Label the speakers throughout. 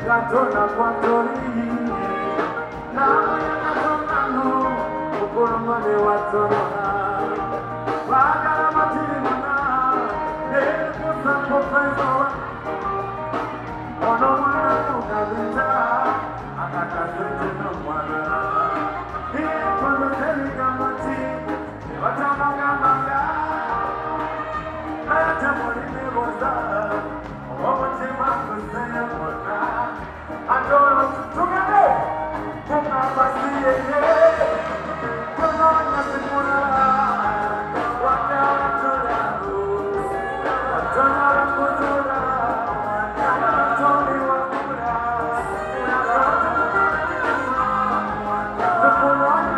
Speaker 1: Gatona Quantori, Namayano, Ukurumane Watona, Wagara Matina, Nebusan Professor, Onomana Navita, Akaka Wana, here for the Telegamati, Watamagamanga, Ayatamori was that, Omatima was there. I don't know to together. Come on, I see it. Come on, I see it. What now to do? Don't know to do. Don't know what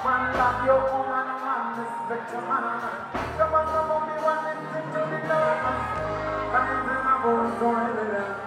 Speaker 1: Man love your woman, man respect your man. Come on, come on, be one thing to the love. Come in the bones,